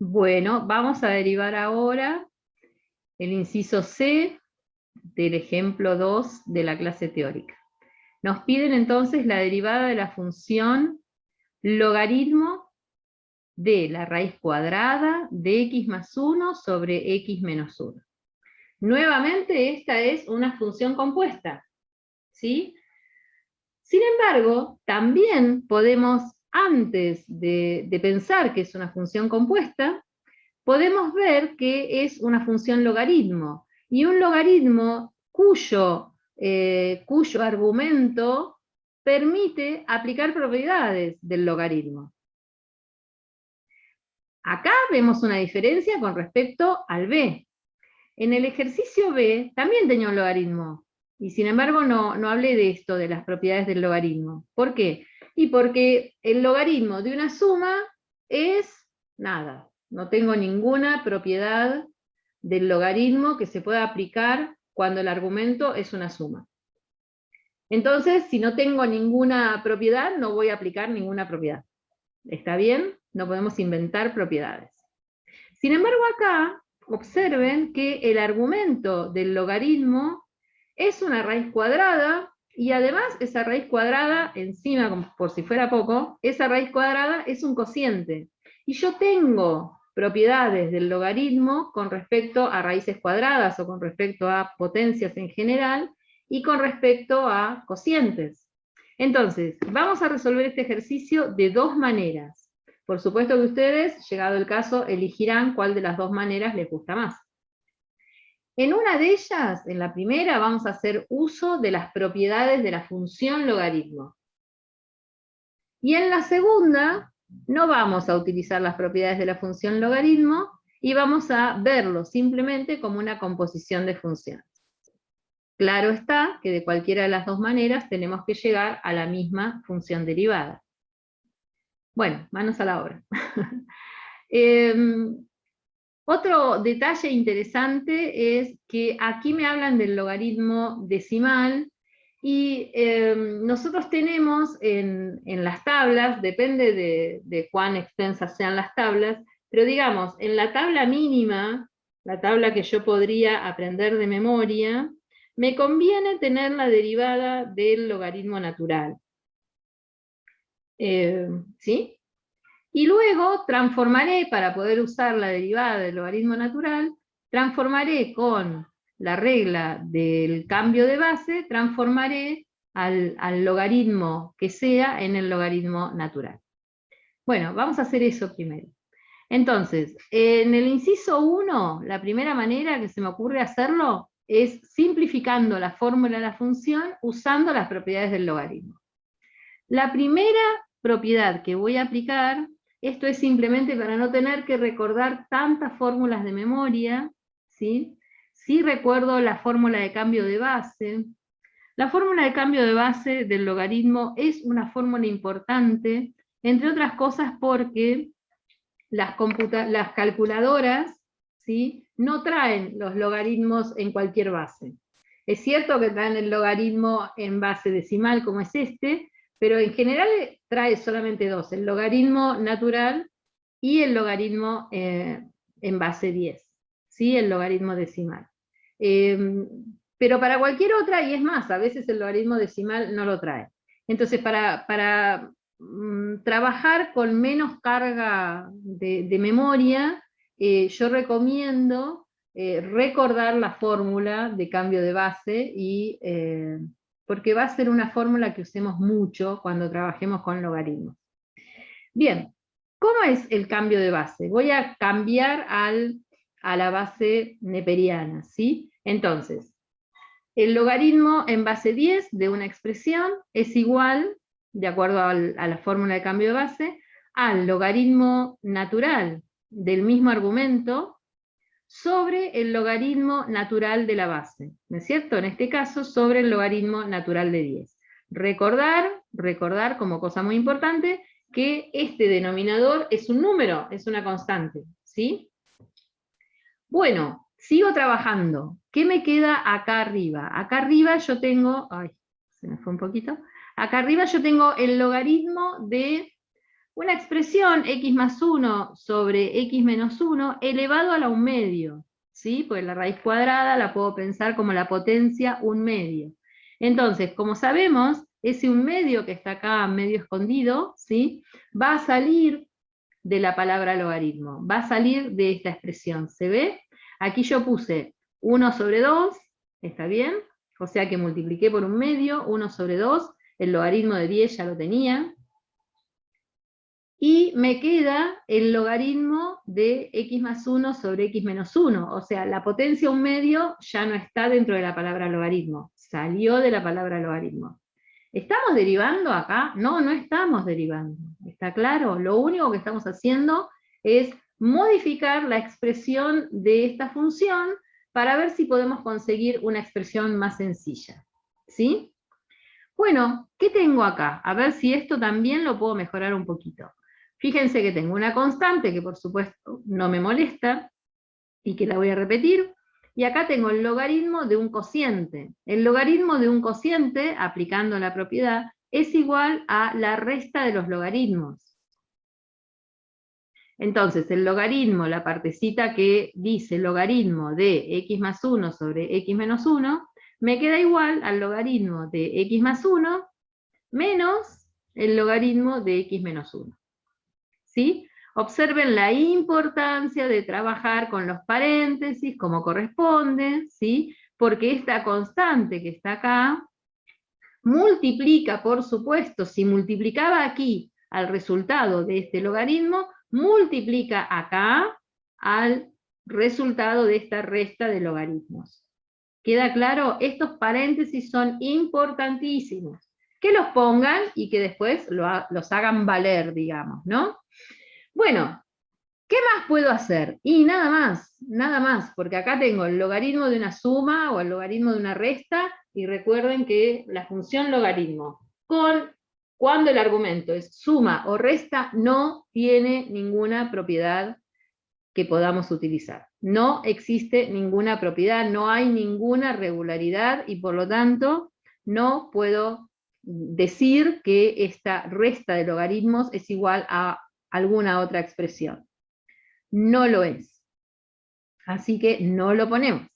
Bueno, vamos a derivar ahora el inciso C del ejemplo 2 de la clase teórica. Nos piden entonces la derivada de la función logaritmo de la raíz cuadrada de x más 1 sobre x menos 1. Nuevamente, esta es una función compuesta, ¿sí? Sin embargo, también podemos, antes de pensar que es una función compuesta, podemos ver que es una función logaritmo, y un logaritmo cuyo argumento permite aplicar propiedades del logaritmo. Acá vemos una diferencia con respecto al b. En el ejercicio b también tenía un logaritmo, y sin embargo no hablé de esto, de las propiedades del logaritmo. ¿Por qué? Y porque el logaritmo de una suma es nada. No tengo ninguna propiedad del logaritmo que se pueda aplicar cuando el argumento es una suma. Entonces, si no tengo ninguna propiedad, no voy a aplicar ninguna propiedad. ¿Está bien? No podemos inventar propiedades. Sin embargo, acá observen que el argumento del logaritmo es una raíz cuadrada, y además esa raíz cuadrada, encima, como por si fuera poco, esa raíz cuadrada es un cociente. Y yo tengo propiedades del logaritmo con respecto a raíces cuadradas o con respecto a potencias en general y con respecto a cocientes. Entonces, vamos a resolver este ejercicio de dos maneras. Por supuesto que ustedes, llegado el caso, elegirán cuál de las dos maneras les gusta más. En una de ellas, en la primera, vamos a hacer uso de las propiedades de la función logaritmo. Y en la segunda, no vamos a utilizar las propiedades de la función logaritmo y vamos a verlo simplemente como una composición de funciones. Claro está que de cualquiera de las dos maneras tenemos que llegar a la misma función derivada. Bueno, manos a la obra. Otro detalle interesante es que aquí me hablan del logaritmo decimal, y nosotros tenemos en las tablas, depende de cuán extensas sean las tablas, pero digamos, en la tabla mínima, la tabla que yo podría aprender de memoria, me conviene tener la derivada del logaritmo natural. ¿Sí? Y luego transformaré, para poder usar la derivada del logaritmo natural, transformaré con la regla del cambio de base, transformaré al logaritmo que sea en el logaritmo natural. Bueno, vamos a hacer eso primero. Entonces, en el inciso 1, la primera manera que se me ocurre hacerlo es simplificando la fórmula de la función usando las propiedades del logaritmo. La primera propiedad que voy a aplicar, esto es simplemente para no tener que recordar tantas fórmulas de memoria, ¿sí? Sí recuerdo la fórmula de cambio de base. La fórmula de cambio de base del logaritmo es una fórmula importante, entre otras cosas porque las calculadoras, ¿sí?, no traen los logaritmos en cualquier base. Es cierto que traen el logaritmo en base decimal, como es este, pero en general trae solamente dos, el logaritmo natural y el logaritmo en base 10, ¿sí?, el logaritmo decimal. Pero para cualquier otra, y es más, a veces el logaritmo decimal no lo trae. Entonces, para trabajar con menos carga de memoria, yo recomiendo recordar la fórmula de cambio de base, porque va a ser una fórmula que usemos mucho cuando trabajemos con logaritmos. Bien, ¿cómo es el cambio de base? Voy a cambiar a la base neperiana, ¿sí? Entonces, el logaritmo en base 10 de una expresión es igual, de acuerdo a la fórmula de cambio de base, al logaritmo natural del mismo argumento sobre el logaritmo natural de la base, ¿no es cierto? En este caso, sobre el logaritmo natural de 10. Recordar como cosa muy importante que este denominador es un número, es una constante, ¿sí? Bueno, sigo trabajando. ¿Qué me queda acá arriba? Acá arriba yo tengo, ay, se me fue un poquito. Acá arriba yo tengo el logaritmo de Una expresión x más 1 sobre x menos 1 elevado a la 1/2, ¿sí? Porque la raíz cuadrada la puedo pensar como la potencia 1/2. Entonces, como sabemos, ese 1/2 que está acá medio escondido, ¿sí? Va a salir de la palabra logaritmo, va a salir de esta expresión, ¿se ve? Aquí yo puse 1 sobre 2, ¿está bien? O sea que multipliqué por 1/2, 1 sobre 2, el logaritmo de 10 ya lo tenía, y me queda el logaritmo de x más 1 sobre x menos 1, o sea, la potencia 1/2 ya no está dentro de la palabra logaritmo, salió de la palabra logaritmo. ¿Estamos derivando acá? No, no estamos derivando, ¿está claro? Lo único que estamos haciendo es modificar la expresión de esta función para ver si podemos conseguir una expresión más sencilla, ¿sí? Bueno, ¿qué tengo acá? A ver si esto también lo puedo mejorar un poquito. Fíjense que tengo una constante que por supuesto no me molesta y que la voy a repetir, y acá tengo el logaritmo de un cociente. El logaritmo de un cociente, aplicando la propiedad, es igual a la resta de los logaritmos. Entonces, el logaritmo, la partecita que dice logaritmo de x más 1 sobre x menos 1, me queda igual al logaritmo de x más 1 menos el logaritmo de x menos 1. ¿Sí? Observen la importancia de trabajar con los paréntesis como corresponde, ¿sí? Porque esta constante que está acá multiplica, por supuesto, si multiplicaba aquí al resultado de este logaritmo, multiplica acá al resultado de esta resta de logaritmos. ¿Queda claro? Estos paréntesis son importantísimos. Que los pongan y que después los hagan valer, digamos, ¿no? Bueno, ¿qué más puedo hacer? Y nada más, porque acá tengo el logaritmo de una suma o el logaritmo de una resta, y recuerden que la función logaritmo, cuando el argumento es suma o resta, no tiene ninguna propiedad que podamos utilizar. No existe ninguna propiedad, no hay ninguna regularidad, y por lo tanto no puedo decir que esta resta de logaritmos es igual a alguna otra expresión. No lo es. Así que no lo ponemos.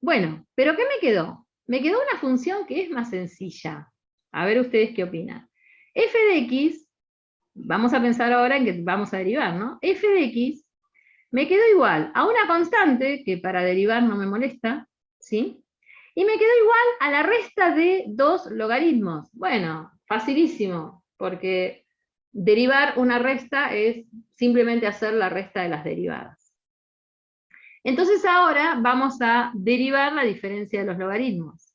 Bueno, ¿pero qué me quedó? Me quedó una función que es más sencilla. A ver ustedes qué opinan. F de x, vamos a pensar ahora en que vamos a derivar, ¿no? F de x me quedó igual a una constante, que para derivar no me molesta, ¿sí? Y me quedó igual a la resta de dos logaritmos. Bueno, facilísimo, porque derivar una resta es simplemente hacer la resta de las derivadas. Entonces ahora vamos a derivar la diferencia de los logaritmos.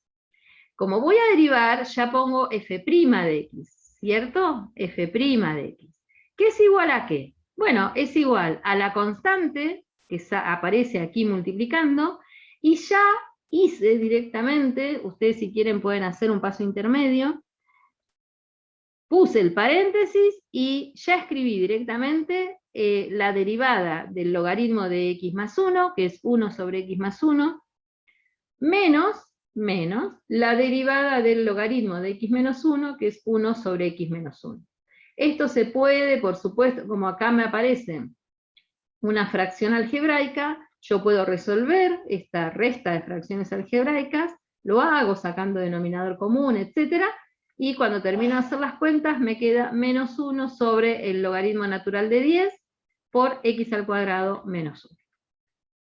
Como voy a derivar, ya pongo f' de x, ¿cierto? F' de x. ¿Qué es igual a qué? Bueno, es igual a la constante que aparece aquí multiplicando, y ya hice directamente, ustedes si quieren pueden hacer un paso intermedio, puse el paréntesis y ya escribí directamente la derivada del logaritmo de x más 1, que es 1 sobre x más 1, menos la derivada del logaritmo de x menos 1, que es 1 sobre x menos 1. Esto se puede, por supuesto, como acá me aparece una fracción algebraica, yo puedo resolver esta resta de fracciones algebraicas, lo hago sacando denominador común, etc. Y cuando termino de hacer las cuentas me queda menos 1 sobre el logaritmo natural de 10 por x al cuadrado menos 1.